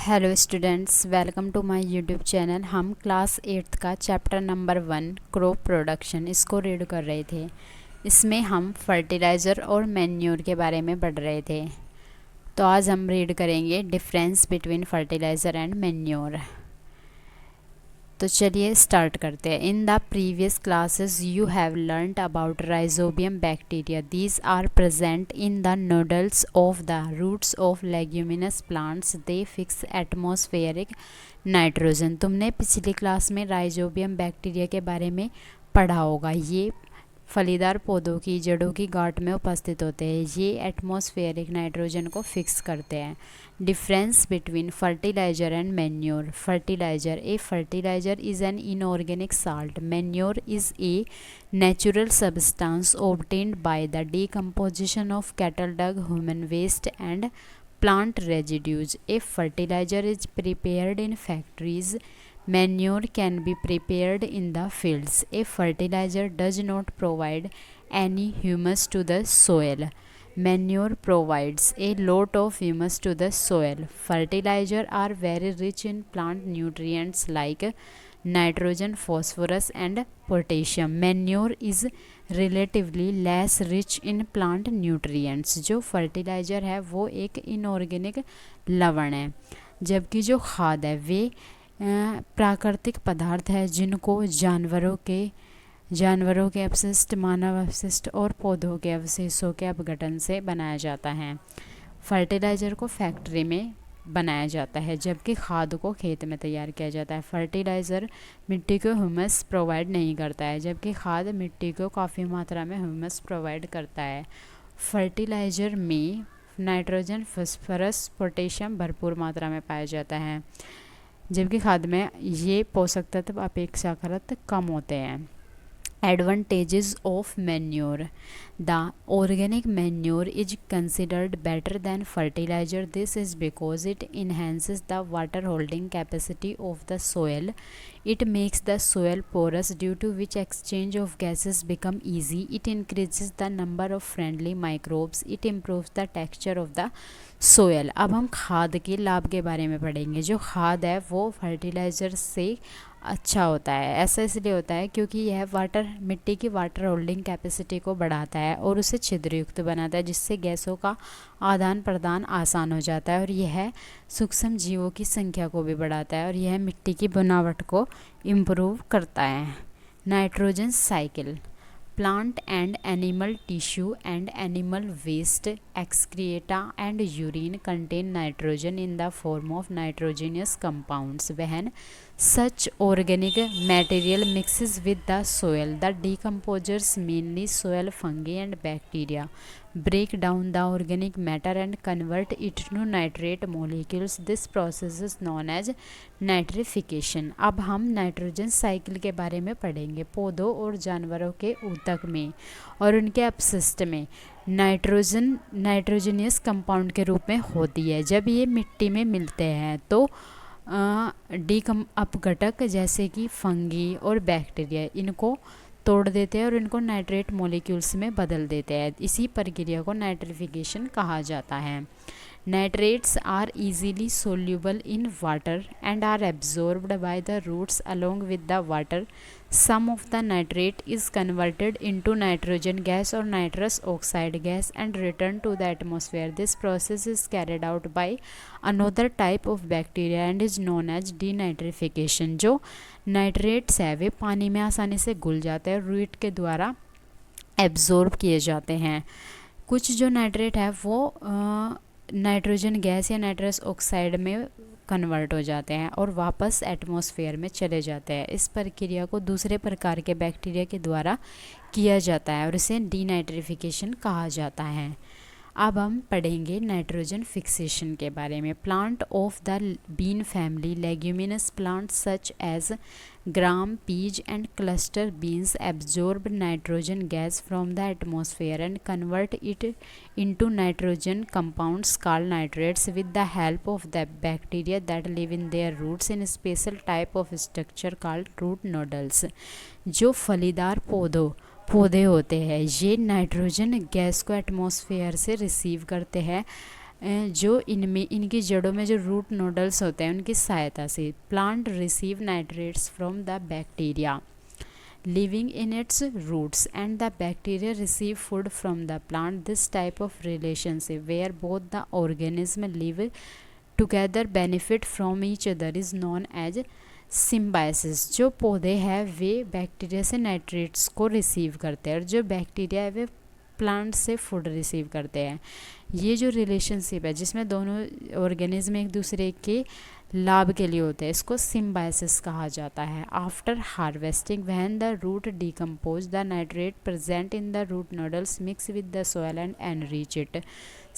Hello students, welcome to my YouTube channel. हम class 8th का chapter number 1 crop production इसको read कर रहे थे। इसमें हम फर्टिलाइज़र और मैन्योर के बारे में पढ़ रहे थे। तो आज हम रीड करेंगे difference between fertiliser and manure. तो चलिए स्टार्ट करते हैं। In the previous classes you have learned about rhizobium bacteria. These are present in the nodules of the roots of leguminous plants. They fix atmospheric nitrogen. तुमने पिछली class में rhizobium bacteria के बारे में पढ़ा होगा। ये फलीदार पौधों की जड़ों की गांठ में उपस्थित होते हैं। ये एटमॉस्फेरिक नाइट्रोजन को फिक्स करते हैं। Difference between fertiliser and manure. Fertiliser is an inorganic salt. Manure is a natural substance obtained by the decomposition of cattle dung, human waste and plant residues. If fertilizer is prepared in factories, manure can be prepared in the fields. If fertilizer does not provide any humus to the soil, manure provides a lot of humus to the soil. Fertilizer are very rich in plant nutrients like nitrogen, phosphorus and potassium. Manure is relatively less rich in plant nutrients. जो fertiliser है वो एक inorganic लवण है, जबकि जो खाद है वे प्राकृतिक पदार्थ है जिनको जानवरों के अपशिष्ट, मानव अपशिष्ट और पौधों के अवशेषों के अपघटन से बनाया जाता है। फर्टिलाइज़र को फैक्ट्री में बनाया जाता है, जबकि खाद को खेत में तैयार किया जाता है। फर्टिलाइज़र मिट्टी को ह्यूमस प्रोवाइड नहीं करता है, जबकि खाद मिट्टी को काफ़ी मात्रा में ह्यूमस प्रोवाइड करता है। फर्टिलाइज़र में नाइट्रोजन, फास्फोरस, पोटेशियम भरपूर मात्रा में पाया जाता है, जबकि खाद में ये पोषक तत्व अपेक्षाकृत कम होते हैं। Advantages of manure. The organic manure is considered better than fertilizer. This is because it enhances the water holding capacity of the soil. It makes the soil porous, due to which exchange of gases become easy. It increases the number of friendly microbes. It improves the texture of the soil. अब हम खाद के लाभ के बारे में पढ़ेंगे। जो खाद है वो फर्टिलाइज़र से अच्छा होता है। ऐसा इसलिए होता है क्योंकि यह मिट्टी की वाटर होल्डिंग कैपेसिटी को बढ़ाता है और उसे छिद्रयुक्त बनाता है, जिससे गैसों का आदान प्रदान आसान हो जाता है, और यह सूक्ष्म जीवों की संख्या को भी बढ़ाता है, और यह मिट्टी की बनावट को इम्प्रूव करता है। Nitrogen cycle. Plant and animal tissue and animal waste, excreta and urine contain nitrogen in the form of nitrogenous compounds. When such organic material mixes with the soil, the decomposers, mainly soil fungi and bacteria, break down the organic matter and convert it to nitrate molecules. This process is known as nitrification. अब हम nitrogen cycle के बारे में पढ़ेंगे। पौधों और जानवरों के ऊतक में और उनके अपशिष्ट में नाइट्रोजन नाइट्रोजनियस कंपाउंड के रूप में होती है। जब ये मिट्टी में मिलते हैं तो अपघटक जैसे कि फंगी और बैक्टीरिया इनको तोड़ देते हैं और इनको नाइट्रेट मॉलिक्यूल्स में बदल देते हैं। इसी प्रक्रिया को नाइट्रिफिकेशन कहा जाता है। Nitrates are easily soluble in water and are absorbed by the roots along with the water. Some of the nitrate is converted into nitrogen gas or nitrous oxide gas and returned to the atmosphere. This process is carried out by another type of bacteria and is known as denitrification. जो nitrates है वे पानी में आसानी से घुल जाते हैं और रूट के द्वारा एब्जॉर्ब किए जाते हैं। कुछ जो नाइट्रेट है वो नाइट्रोजन गैस या नाइट्रस ऑक्साइड में कन्वर्ट हो जाते हैं और वापस एटमॉस्फेयर में चले जाते हैं। इस प्रक्रिया को दूसरे प्रकार के बैक्टीरिया के द्वारा किया जाता है और इसे डीनाइट्रिफिकेशन कहा जाता है। अब हम पढ़ेंगे नाइट्रोजन फिक्सेशन के बारे में। Plant of the bean family, leguminous plant such as gram, peas and cluster beans absorb nitrogen gas from the atmosphere and convert it into nitrogen compounds called nitrates with the help of the bacteria that live in their roots in a special type of structure called root nodules. जो फलीदार पौधे होते हैं ये nitrogen gas को atmosphere से receive करते हैं जो इनमें इनकी जड़ों में जो रूट नोडल्स होते हैं उनकी सहायता से plant receive nitrates from the bacteria living in its roots, and the bacteria receive food from the plant. This type of relationship where both the organism live together benefit from each other is known as Symbiosis. जो पौधे हैं वे bacteria से nitrates को receive करते हैं और जो bacteria है वे प्लांट से फूड रिसीव करते हैं। ये जो रिलेशनशिप है जिसमें दोनों ऑर्गेनिज्म एक दूसरे के लाभ के लिए होते हैं, इसको सिम्बायसिस कहा जाता है। After harvesting when the root decompose the nitrate present in the root nodules mix with the soil and enrich it.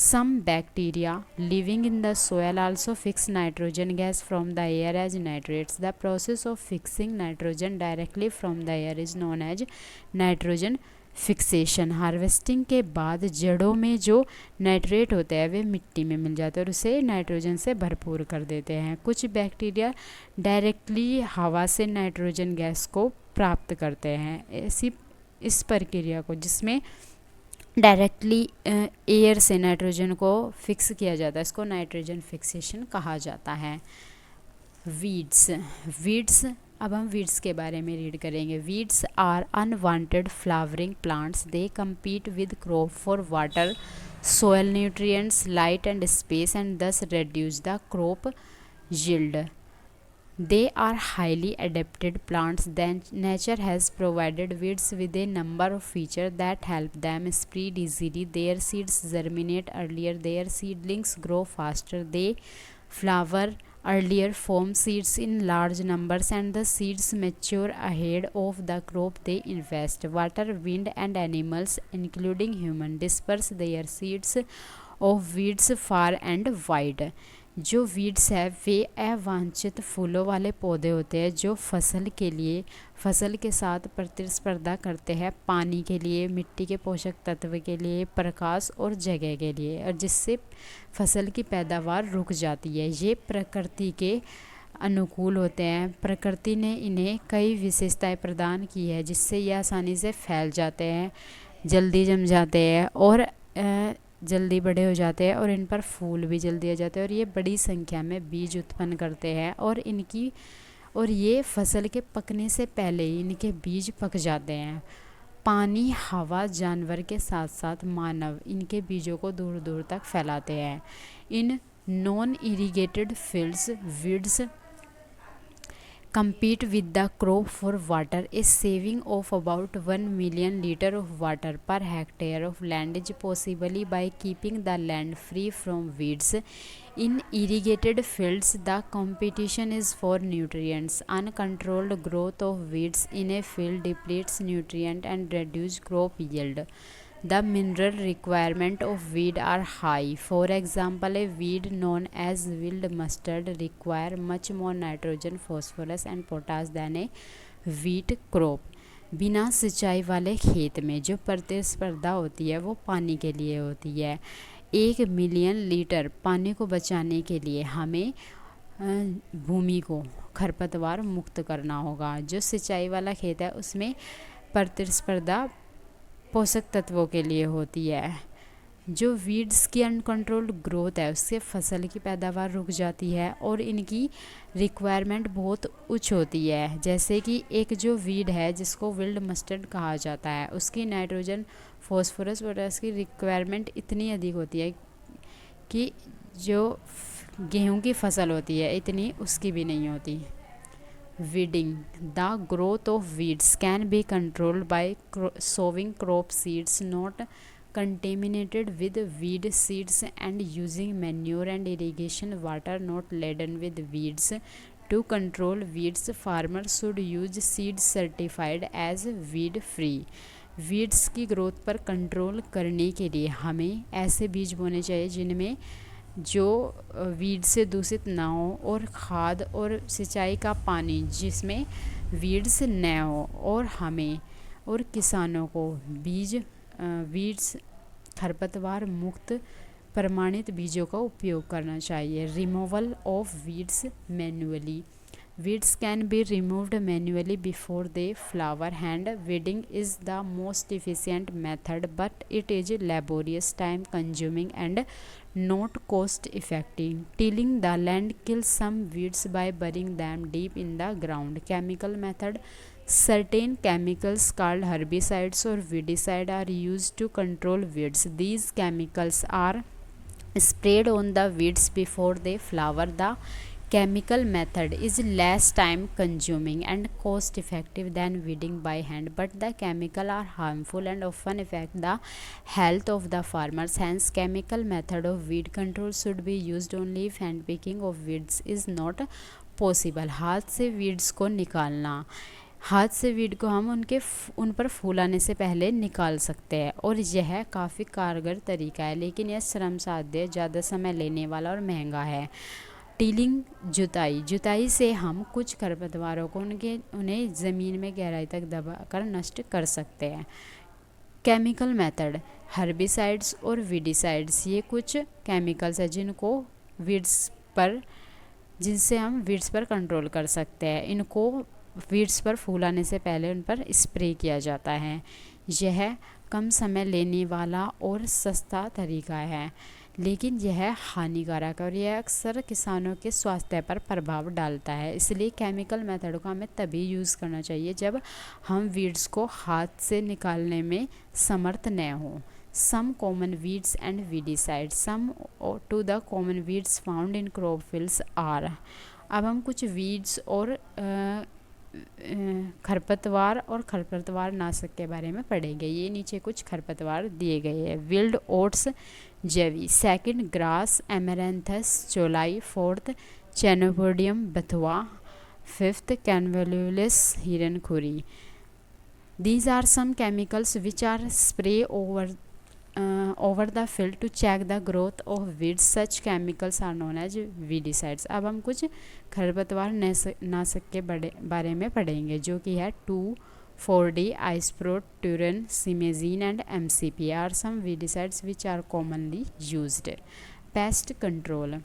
Some bacteria living in the soil also fix nitrogen gas from the air as nitrates. The process of fixing nitrogen directly from the air is known as nitrogen fixation. Harvesting के बाद जड़ों में जो nitrate होते हैं वे मिट्टी में मिल जाते हैं और उसे नाइट्रोजन से भरपूर कर देते हैं। कुछ बैक्टीरिया डायरेक्टली हवा से नाइट्रोजन गैस को प्राप्त करते हैं। ऐसी इस प्रक्रिया को जिसमें डायरेक्टली एयर से नाइट्रोजन को फिक्स किया जाता है, इसको नाइट्रोजन फिक्सेशन कहा जाता है। वीड्स अब हम वीड्स के बारे में रीड करेंगे। Weeds are unwanted flowering plants. They compete with crop for water, soil nutrients, light and space, and thus reduce the crop yield. They are highly adapted plants. Then nature has provided weeds with a number of features that help them spread easily. Their seeds germinate earlier, their seedlings grow faster, they flower earlier, form seeds in large numbers, and the seeds mature ahead of the crop they invest. Water, wind, and animals, including humans, disperse their seeds of weeds far and wide. जो weeds है वे अवांछित फूलों वाले पौधे होते हैं जो फसल के साथ प्रतिस्पर्धा करते हैं पानी के लिए, मिट्टी के पोषक तत्व के लिए, प्रकाश और जगह के लिए, और जिससे फसल की पैदावार रुक जाती है। ये प्रकृति के अनुकूल होते हैं। प्रकृति ने इन्हें कई विशेषताएं प्रदान की है जिससे ये आसानी से फैल जाते हैं, जल्दी जम जाते हैं और जल्दी बड़े हो जाते हैं और इन पर फूल भी जल्दी आ जाते हैं और ये बड़ी संख्या में बीज उत्पन्न करते हैं और ये फसल के पकने से पहले ही इनके बीज पक जाते हैं। पानी, हवा, जानवर के साथ साथ मानव इनके बीजों को दूर दूर तक फैलाते हैं। In non irrigated fields weeds compete with the crop for water. A saving of about 1 million liters of water per hectare of land is possible by keeping the land free from weeds. In irrigated fields, the competition is for nutrients. Uncontrolled growth of weeds in a field depletes nutrient and reduces crop yield. The mineral requirement of weed are high. For example, a weed known as wild mustard require much more nitrogen, phosphorus and potash than a wheat crop. बिना सिंचाई वाले खेत में जो प्रतिस्पर्धा होती है वो पानी के लिए होती है। 1 मिलियन लीटर पानी को बचाने के लिए हमें भूमि को खरपतवार मुक्त करना होगा। जो सिंचाई वाला खेत है उसमें प्रतिस्पर्धा पोषक तत्वों के लिए होती है। जो वीड्स की अनकंट्रोल्ड ग्रोथ है उससे फसल की पैदावार रुक जाती है और इनकी रिक्वायरमेंट बहुत उच्च होती है। जैसे कि एक जो वीड है जिसको विल्ड मस्टर्ड कहा जाता है उसकी नाइट्रोजन, फॉस्फोरस, पोटास की रिक्वायरमेंट इतनी अधिक होती है कि जो गेहूं की फसल होती है इतनी उसकी भी नहीं होती। Weeding. The growth of weeds can be controlled by sowing crop seeds not contaminated with weed seeds and using manure and irrigation water not laden with weeds. To control weeds, farmers should use seeds certified as weed free. Weeds की growth पर control करने के लिए हमें ऐसे बीज बोने चाहिए जिनमें जो वीड से दूषित ना हो और खाद और सिंचाई का पानी जिसमें वीड्स न हो, और हमें और किसानों को वीड्स खरपतवार मुक्त प्रमाणित बीजों का उपयोग करना चाहिए। Removal of weeds manually. Weeds can be removed manually before they flower. Hand weeding is the most efficient method, but it is laborious, time consuming and not cost effective. Tilling the land kills some weeds by burying them deep in the ground. Chemical method. Certain chemicals called herbicides or weedicide are used to control weeds. These chemicals are sprayed on the weeds before they flower. The chemical method is less time consuming and cost effective than weeding by hand, but the chemical are harmful and often affect the health of the farmers. Hence, chemical method of weed control should be used only if hand picking of weeds is not possible. हाथ से weeds को निकालना, हाथ से weed को हम उन पर फूल आने से पहले निकाल सकते हैं और यह काफ़ी कारगर तरीका है, लेकिन यह श्रम साध्य, ज़्यादा समय लेने वाला और महंगा है। टीलिंग जुताई से हम कुछ खरपतवारों को उन्हें ज़मीन में गहराई तक दबाकर नष्ट कर सकते हैं। केमिकल मेथड, हर्बिसाइड्स और वीडिसाइड्स, ये कुछ केमिकल्स हैं जिनसे हम वीड्स पर कंट्रोल कर सकते हैं। इनको वीड्स पर फूल आने से पहले उन पर स्प्रे किया जाता है। यह कम समय लेने वाला और सस्ता तरीका है, लेकिन यह हानिकारक है और यह अक्सर किसानों के स्वास्थ्य पर प्रभाव डालता है। इसलिए केमिकल मेथड को हमें तभी यूज़ करना चाहिए जब हम वीड्स को हाथ से निकालने में समर्थ न हों। Some common weeds and weedicides. Some to the common weeds found in crop fields are. अब हम कुछ वीड्स और खरपतवार नाशक के बारे में पढ़ेंगे। ये नीचे कुछ खरपतवार दिए गए हैं। विल्ड ओट्स जेवी, सेकंड ग्रास एमेरेंथस चोलाई, फोर्थ चेनोपोडियम बथुआ, फिफ्थ कैनवेलुलस हिरनखुरी. These are some chemicals which are sprayed over the field to check the growth of weeds. Such chemicals are known as weedicides. अब हम कुछ खरपतवार नाशक के बारे में पढ़ेंगे, जो कि है 2,4-D, isoproturon, simazine and MCP are some weedicides which are commonly used. Pest control.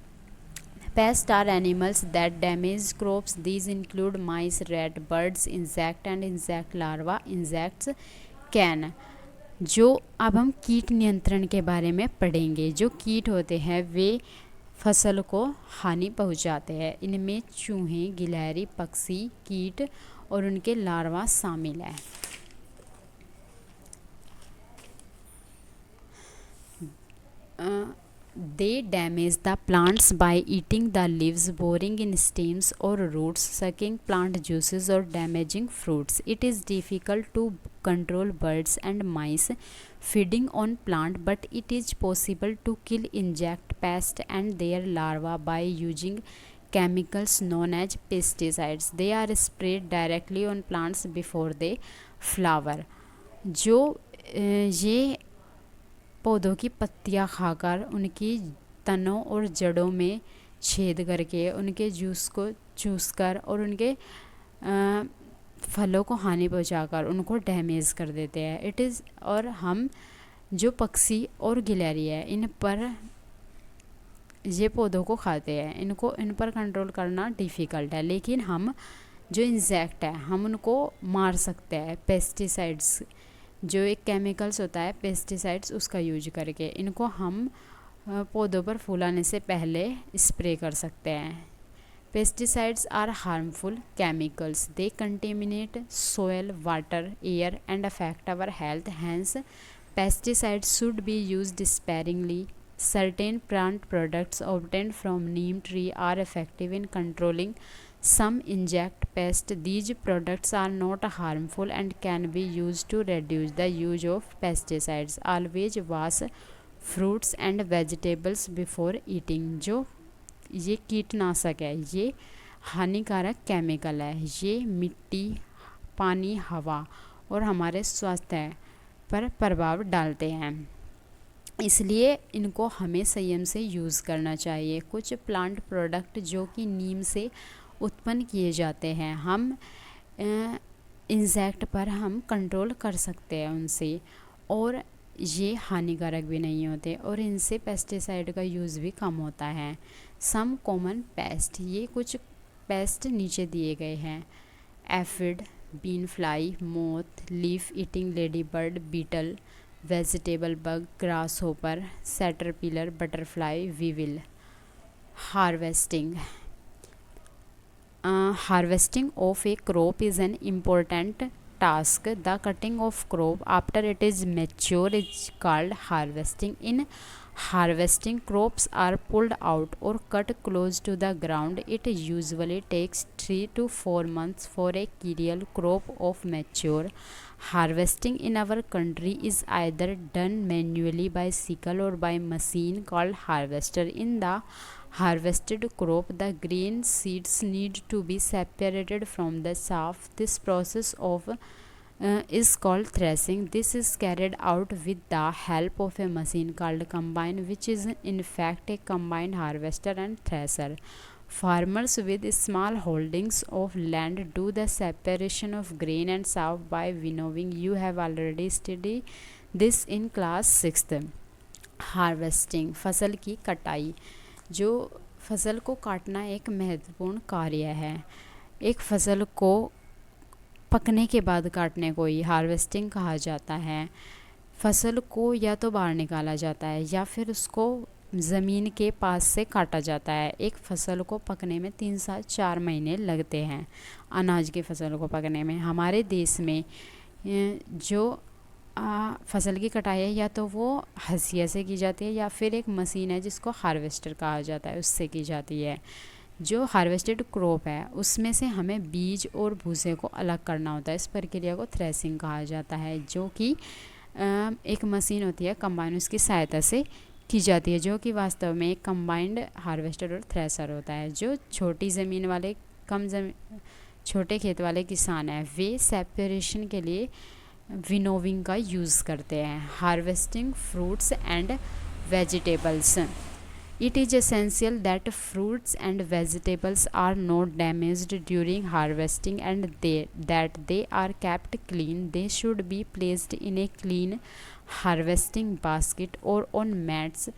Pests are animals that damage crops. These include mice, rat, birds, insect and insect larvae. Insects can. जो अब हम कीट नियंत्रण के बारे में पढ़ेंगे। जो कीट होते हैं वे फसल को हानि पहुंचाते हैं। इनमें चूहे, गिलहरी, पक्षी, कीट और उनके लार्वा शामिल हैं। They damage the plants by eating the leaves, boring in stems or roots, sucking plant juices or damaging fruits. It is difficult to control birds and mice feeding on plant, but it is possible to kill insect pests and their larvae by using chemicals known as pesticides. They are sprayed directly on plants before they flower. जो ये पौधों की पत्तियां खाकर उनकी तनों और जड़ों में छेद करके उनके जूस को चूसकर और उनके फलों को हानि पहुंचाकर उनको डैमेज कर देते हैं। इट इज़ और हम जो पक्षी और गिलहरी है इन पर ये पौधों को खाते हैं, इन पर कंट्रोल करना डिफ़िकल्ट है, लेकिन हम जो इंसेक्ट है हम उनको मार सकते हैं पेस्टिसाइड्स, जो एक केमिकल्स होता है पेस्टिसाइड्स, उसका यूज करके इनको हम पौधों पर फूल आने से पहले स्प्रे कर सकते हैं। Pesticides are harmful chemicals. They contaminate soil, water, air and affect our health. Hence, pesticides should be used sparingly. Certain plant products obtained from neem tree are effective in controlling some insect pests. These products are not harmful and can be used to reduce the use of pesticides. Always wash fruits and vegetables before eating. जो ये कीटनाशक है ये हानिकारक chemical है, ये मिट्टी, पानी, हवा और हमारे स्वास्थ्य पर प्रभाव डालते हैं, इसलिए इनको हमें संयम से यूज़ करना चाहिए। कुछ प्लांट प्रोडक्ट जो कि नीम से उत्पन्न किए जाते हैं, हम इंसेक्ट पर हम कंट्रोल कर सकते हैं उनसे, और ये हानिकारक भी नहीं होते और इनसे पेस्टिसाइड का यूज़ भी कम होता है। सम कॉमन पेस्ट, ये कुछ पेस्ट नीचे दिए गए हैं। Aphid, bean fly, moth, leaf eating ladybird, beetle, vegetable bug, grasshopper, caterpillar, butterfly, weevil. Harvesting. Harvesting of a crop is an important task. The cutting of crop after it is mature is called harvesting. In harvesting, crops are pulled out or cut close to the ground. It usually takes 3 to 4 months for a cereal crop of mature. Harvesting in our country is either done manually by sickle or by machine called harvester. In the harvested crop, the green seeds need to be separated from the chaff. This process is called threshing. This is carried out with the help of a machine called combine, which is in fact a combined harvester and thresher. Farmers with small holdings of land do the separation of grain and chaff by winnowing. You have already studied this in class 6th. Harvesting, फसल की कटाई। जो फसल को काटना एक महत्वपूर्ण कार्य है। एक फसल को पकने के बाद काटने को ही हार्वेस्टिंग कहा जाता है। फसल को या तो बाहर निकाला जाता है या फिर उसको ज़मीन के पास से काटा जाता है। एक फसल को पकने में 3 से 4 महीने लगते हैं। अनाज की फसल को पकने में हमारे देश में जो फसल की कटाई है या तो वो हंसिया से की जाती है या फिर एक मशीन है जिसको हार्वेस्टर कहा जाता है, उससे की जाती है। जो हार्वेस्टेड क्रॉप है उसमें से हमें बीज और भूसे को अलग करना होता है। इस प्रक्रिया को थ्रेसिंग कहा जाता है, जो कि एक मशीन होती है कंबाइन, उसकी सहायता से की जाती है, जो कि वास्तव में एक कंबाइंड हार्वेस्टर और थ्रेसर होता है। जो छोटी ज़मीन वाले छोटे खेत वाले किसान हैं वे सेपरेशन के लिए विनोविंग का यूज़ करते हैं। Harvesting fruits and vegetables. It is essential that fruits and vegetables are not damaged during harvesting and that they are kept clean. They should be placed in a clean harvesting basket or on mats.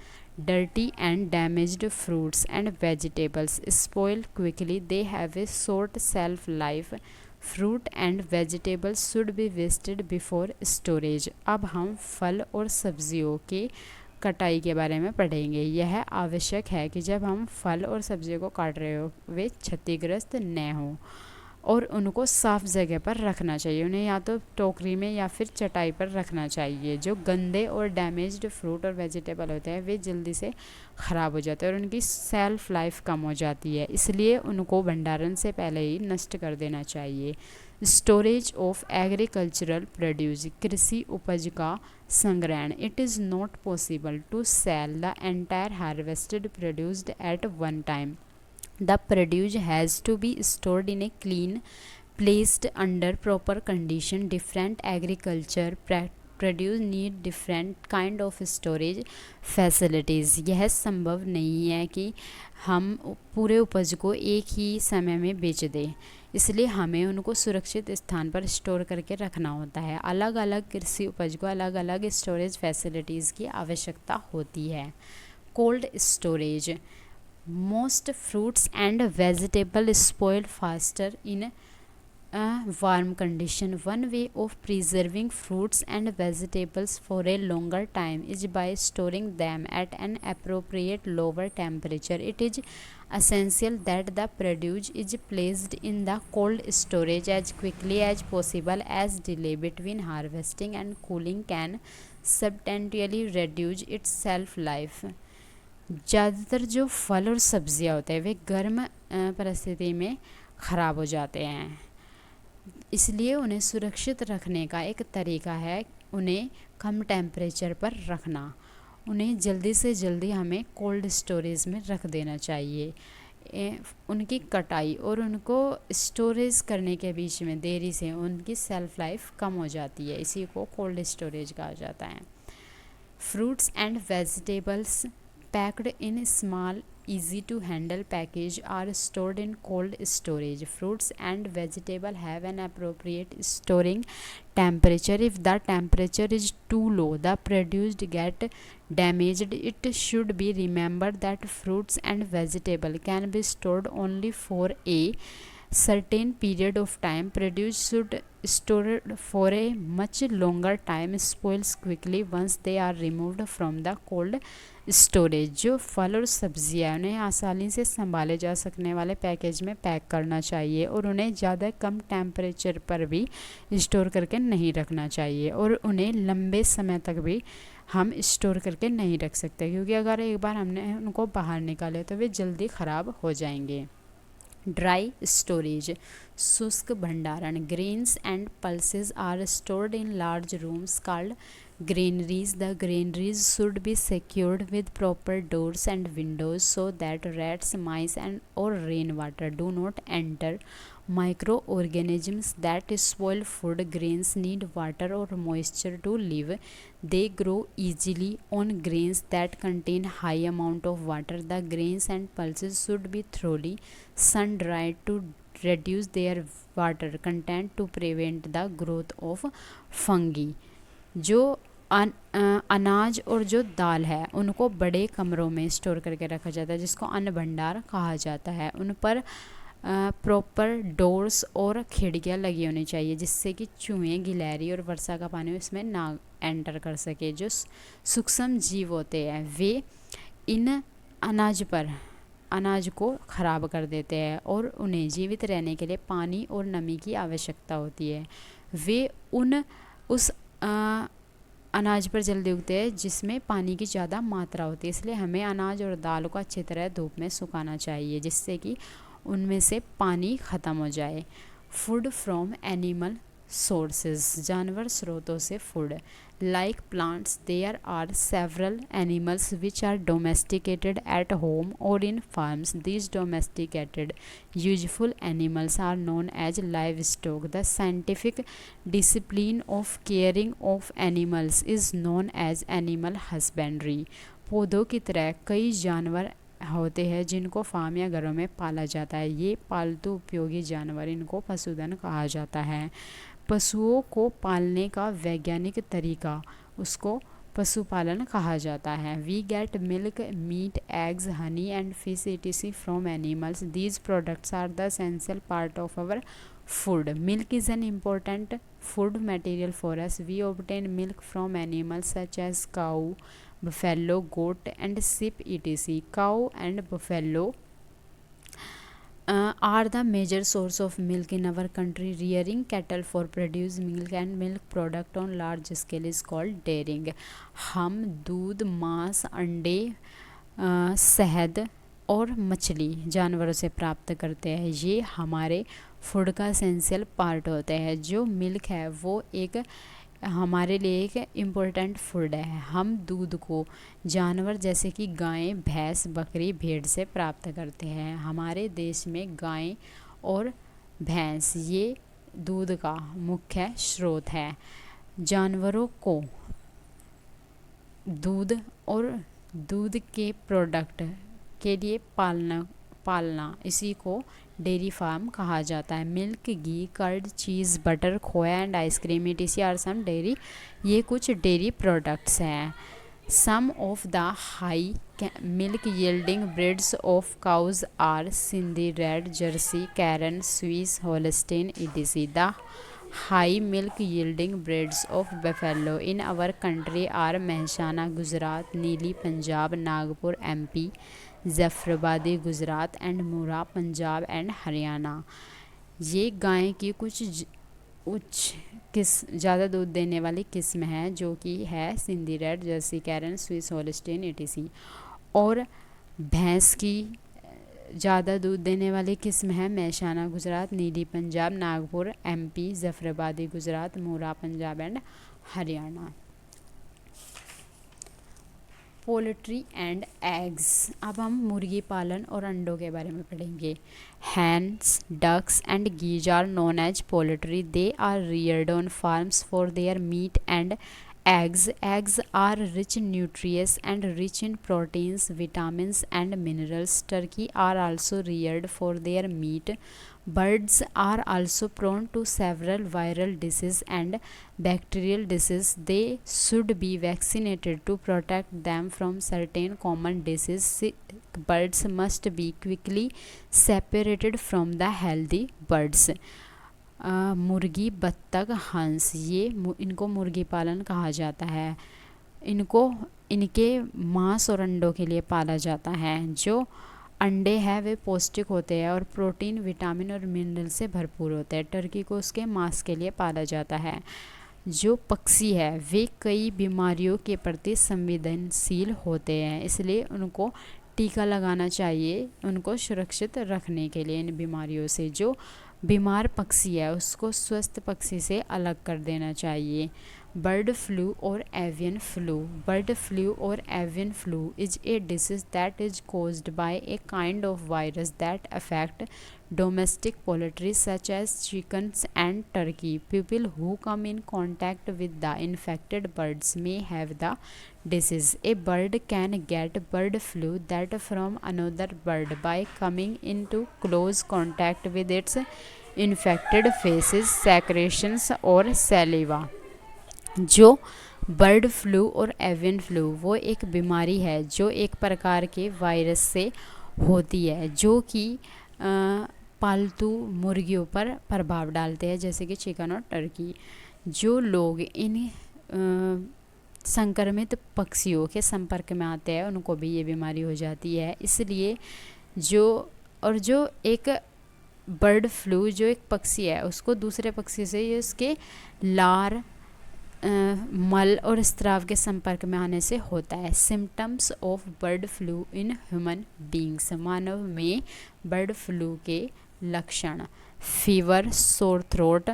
Dirty and damaged fruits and vegetables spoil quickly. They have a short shelf life. Fruit and vegetables should be wasted before storage. अब हम फल और सब्जियों के कटाई के बारे में पढ़ेंगे। यह आवश्यक है कि जब हम फल और सब्जियों को काट रहे हो वे क्षतिग्रस्त न हों और उनको साफ़ जगह पर रखना चाहिए। उन्हें या तो टोकरी में या फिर चटाई पर रखना चाहिए। जो गंदे और डैमेज्ड फ्रूट और वेजिटेबल होते हैं वे जल्दी से ख़राब हो जाते हैं और उनकी सेल्फ लाइफ कम हो जाती है, इसलिए उनको भंडारण से पहले ही नष्ट कर देना चाहिए। Storage of agricultural produce. कृषि उपज का संग्रहण। It is not possible to sell the entire harvested produced at one time. The produce has to be stored in a clean, placed under proper condition. Different agriculture produce need different kind of storage facilities. यह संभव नहीं है कि हम पूरे उपज को एक ही समय में बेच दें, इसलिए हमें उनको सुरक्षित स्थान पर स्टोर करके रखना होता है। अलग अलग कृषि उपज को अलग अलग स्टोरेज फैसिलिटीज़ की आवश्यकता होती है। Cold storage. Most fruits and vegetables spoil faster in a warm condition. One way of preserving fruits and vegetables for a longer time is by storing them at an appropriate lower temperature. It is essential that the produce is placed in the cold storage as quickly as possible, as delay between harvesting and cooling can substantially reduce its shelf life. ज़्यादातर जो फल और सब्जियां होते हैं वे गर्म परिस्थिति में ख़राब हो जाते हैं, इसलिए उन्हें सुरक्षित रखने का एक तरीका है उन्हें कम टेम्परेचर पर रखना। उन्हें जल्दी से जल्दी हमें कोल्ड स्टोरेज में रख देना चाहिए। उनकी कटाई और उनको स्टोरेज करने के बीच में देरी से उनकी सेल्फ लाइफ कम हो जाती है, इसी को कोल्ड स्टोरेज कहा जाता है। Fruits and vegetables packed in small, easy to handle package are stored in cold storage. Fruits and vegetables have an appropriate storing temperature. If the temperature is too low, the produce get damaged. It should be remembered that fruits and vegetables can be stored only for a certain period of time. Produce should stored for a much longer time, spoils quickly once they are removed from the cold storage. जो फल और सब्जियां उन्हें आसानी से संभाले जा सकने वाले पैकेज में पैक करना चाहिए और उन्हें ज़्यादा कम टेम्परेचर पर भी स्टोर करके नहीं रखना चाहिए और उन्हें लंबे समय तक भी हम स्टोर करके नहीं रख सकते, क्योंकि अगर एक बार हमने उनको बाहर निकाले तो वे जल्दी ख़राब हो जाएंगे। ड्राई स्टोरेज, शुष्क भंडारण। Grains and pulses are stored in large rooms called granaries. The granaries should be secured with proper doors and windows so that rats, mice or rainwater do not enter. Microorganisms that spoil food grains need water or moisture to live. They grow easily on grains that contain high amount of water. The grains and pulses should be thoroughly sun dried to reduce their water content to prevent the growth of fungi. जो अनाज और जो दाल है उनको बड़े कमरों में store करके रखा जाता है, जिसको अन्न भंडार कहा जाता है। उन पर प्रॉपर डोर्स और खिड़कियाँ लगी होनी चाहिए जिससे कि चूहे, गिलहरी और वर्षा का पानी उसमें ना एंटर कर सके। जो सूक्ष्म जीव होते हैं वे इन अनाज को ख़राब कर देते हैं और उन्हें जीवित रहने के लिए पानी और नमी की आवश्यकता होती है। वे उस अनाज पर जल्दी उगते हैं जिसमें पानी की ज़्यादा मात्रा होती है, इसलिए हमें अनाज और दाल को अच्छी तरह धूप में सुखाना चाहिए जिससे कि उनमें से पानी ख़त्म हो जाए। फूड फ्रॉम एनिमल सोर्सेज, जानवर स्रोतों से food. Like plants there are several animals which are domesticated at home और in farms. These domesticated useful animals are known as livestock. The scientific discipline of caring of animals is known as animal husbandry. पौधों की तरह कई जानवर होते हैं जिनको farm या घरों में पाला जाता है। ये पालतू उपयोगी जानवर, इनको पशुधन कहा जाता है। पशुओं को पालने का वैज्ञानिक तरीका उसको पशुपालन कहा जाता है। We get milk, meat, eggs, honey and fish etc from animals. These products are the essential part of our food. Milk is an important food material for us. We obtain milk from animals such as cow, buffalo, goat and sheep etc. Cow and buffalo are the major source of milk in our country. Rearing cattle for produce milk and milk product on large scale is called dairying. हम दूध, मांस, अंडे, शहद और मछली जानवरों से प्राप्त करते हैं। ये हमारे फूड का एसेंशियल पार्ट होते हैं। जो मिल्क है वो एक हमारे लिए एक इम्पोर्टेंट फूड है। हम दूध को जानवर जैसे कि गाय, भैंस, बकरी, भेड़ से प्राप्त करते हैं। हमारे देश में गाय और भैंस ये दूध का मुख्य स्रोत है। जानवरों को दूध और दूध के प्रोडक्ट के लिए पालना इसी को डेयरी फार्म कहा जाता है। Milk, ghee, curd, cheese, butter, khoya and ice cream etc are some dairy, ये कुछ डेयरी प्रोडक्ट्स हैं। Some of the high milk yielding breeds of cows are Sindhi red, Jersey, Karan, Swiss, Holstein etc. The high milk yielding breeds of buffalo in our country are Mehsana Gujarat, Nili Punjab, Nagpur MP, Jafarabadi Gujarat and Murrah Punjab and Haryana. ये गाय की कुछ ज़्यादा दूध देने वाली किस्म है जो कि है Sindhi red, Jersey, Karan, Swiss, Holstein etc. और भैंस की ज़्यादा दूध देने वाली किस्म है मेहसाना गुजरात, नीली पंजाब, नागपुर MP, जफराबादी गुजरात, मुरा Punjab and Haryana. Poultry and eggs, अब हम मुर्गी पालन और अंडों के बारे में पढ़ेंगे। Hens, ducks and geese are known as poultry. They are reared on farms for their meat and Eggs are rich in nutrients and rich in proteins, vitamins, and minerals. Turkey are also reared for their meat. Birds are also prone to several viral diseases and bacterial diseases. They should be vaccinated to protect them from certain common diseases. Sick birds must be quickly separated from the healthy birds. मुर्गी, बत्तख, हंस, ये इनको मुर्गी पालन कहा जाता है। इनको इनके मांस और अंडों के लिए पाला जाता है। जो अंडे हैं वे पौष्टिक होते हैं और प्रोटीन, विटामिन और मिनरल से भरपूर होते हैं। टर्की को उसके मांस के लिए पाला जाता है। जो पक्षी है वे कई बीमारियों के प्रति संवेदनशील होते हैं, इसलिए उनको टीका लगाना चाहिए उनको सुरक्षित रखने के लिए इन बीमारियों से। जो बीमार पक्षी है उसको स्वस्थ पक्षी से अलग कर देना चाहिए। बर्ड फ्लू और एवियन फ्लू। बर्ड फ्लू और avian flu is a disease that is caused by a kind of virus that affect domestic poultry such as chickens and turkey. People who come in contact with the infected birds may have the disease. A bird can get bird flu that from another bird by coming into close contact with its infected feces, secretions or saliva. जो bird flu और avian flu वो एक बीमारी है जो एक प्रकार के वायरस से होती है, जो कि पालतू मुर्गियों पर प्रभाव डालते हैं, जैसे कि चिकन और टर्की। जो लोग इन संक्रमित पक्षियों के संपर्क में आते हैं उनको भी ये बीमारी हो जाती है। इसलिए जो एक बर्ड फ्लू जो एक पक्षी है उसको दूसरे पक्षी से ये उसके लार, मल और स्त्राव के संपर्क में आने से होता है। Symptoms of bird flu in human beings. मानव में बर्ड फ्लू के लक्षण: fever, sore throat,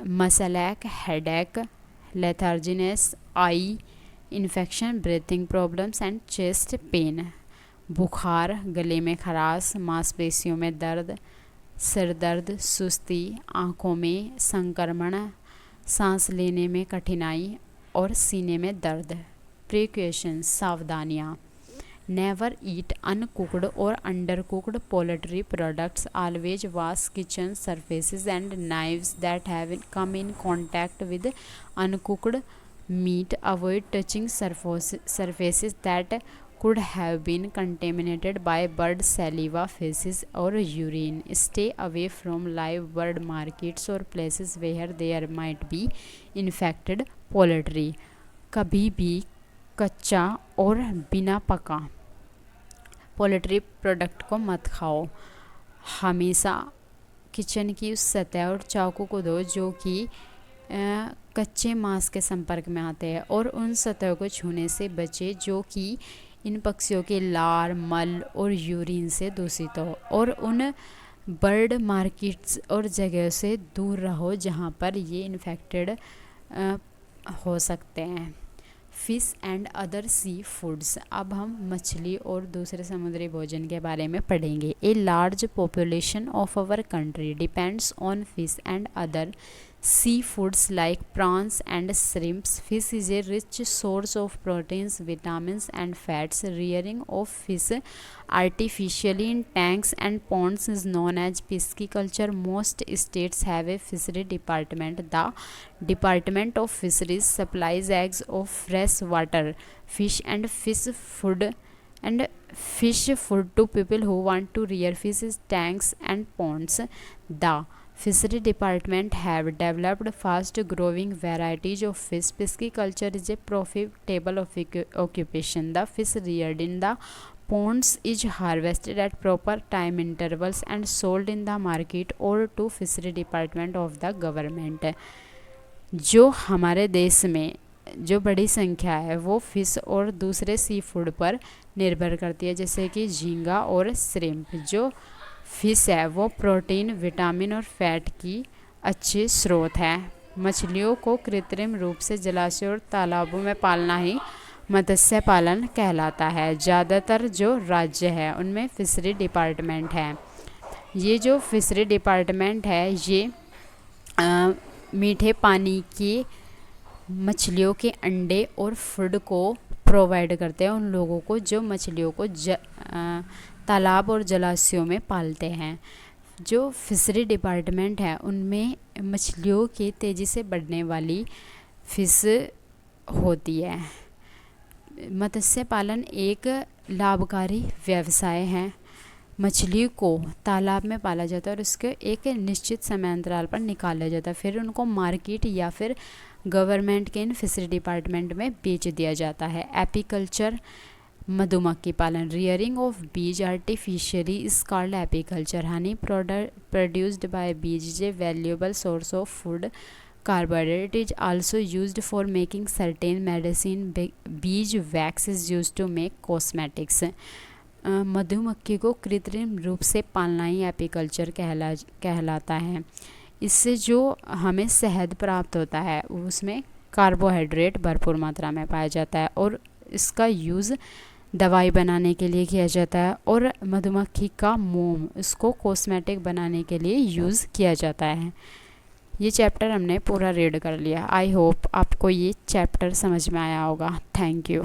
muscle ache, headache, letharginess, eye infection, breathing problems and chest pain. बुखार, गले में खराश, मांसपेशियों में दर्द, सिर दर्द, सुस्ती, आँखों में संक्रमण, सांस लेने में कठिनाई और सीने में दर्द। प्रिकॉशंस, सावधानियाँ: नेवर ईट अनकुक्ड और undercooked poultry products. Always wash kitchen surfaces and knives that have come in contact with uncooked meat. Avoid touching surfaces that could have been contaminated by bird saliva, feces or urine. Stay away from live bird markets or places where there might be infected poultry. कभी भी कच्चा और बिना पका poultry product को मत खाओ। हमेशा किचन की उस सतह और चाकू को दो जो कि कच्चे मांस के संपर्क में आते हैं, और उन सतह को छूने से बचे जो कि इन पक्षियों के लार, मल और यूरिन से दूषित हो। और उन बर्ड मार्केट्स और जगह से दूर रहो जहाँ पर ये इन्फेक्टेड हो सकते हैं। Fish and other sea foods. अब हम मछली और दूसरे समुद्री भोजन के बारे में पढ़ेंगे। A large population of our country depends on fish and other seafoods like prawns and shrimps. Fish is a rich source of proteins, vitamins and fats. Rearing of fish artificially in tanks and ponds is known as pisciculture. Most states have a fishery department. The Department of Fisheries supplies eggs of fresh water fish and fish food to people who want to rear fish in tanks and ponds. The Fishery Department have developed fast-growing varieties of fish. Pisciculture is a profitable occupation. The fish reared in the ponds is harvested at proper time intervals and sold in the market or to Fishery Department of the government. जो हमारे देश में जो बड़ी संख्या है वो fish और दूसरे सी फूड पर निर्भर करती है, जैसे कि झींगा और श्रिम्प। जो फिश है वो प्रोटीन, विटामिन और फैट की अच्छे स्रोत है। मछलियों को कृत्रिम रूप से जलाशय और तालाबों में पालना ही मत्स्य पालन कहलाता है। ज़्यादातर जो राज्य है उनमें फिशरी डिपार्टमेंट है। ये जो फिशरी डिपार्टमेंट है ये मीठे पानी की मछलियों के अंडे और फूड को प्रोवाइड करते हैं उन लोगों को जो मछलियों को तालाब और जलाशयों में पालते हैं। जो फिशरी डिपार्टमेंट है उनमें मछलियों की तेज़ी से बढ़ने वाली फिश होती है। मत्स्य पालन एक लाभकारी व्यवसाय है। मछली को तालाब में पाला जाता है और उसके एक निश्चित समय अंतराल पर निकाला जाता है, फिर उनको मार्केट या फिर गवर्नमेंट के इन फिशरी डिपार्टमेंट में बेच दिया जाता है। एपीकल्चर मधुमक्खी पालन, rearing of bees artificially is called apiculture. Honey produced by bees is a valuable source of food carbohydrate. It is also used for making certain medicine. Bees wax is used to make cosmetics. मधुमक्खी को कृत्रिम रूप से पालना ही apiculture कहलाता है। इससे जो हमें शहद प्राप्त होता है उसमें कार्बोहाइड्रेट भरपूर मात्रा में पाया जाता है और इसका यूज़ दवाई बनाने के लिए किया जाता है और मधुमक्खी का मोम इसको कॉस्मेटिक बनाने के लिए यूज़ किया जाता है। ये चैप्टर हमने पूरा रीड कर लिया। आई होप आपको ये चैप्टर समझ में आया होगा। Thank you.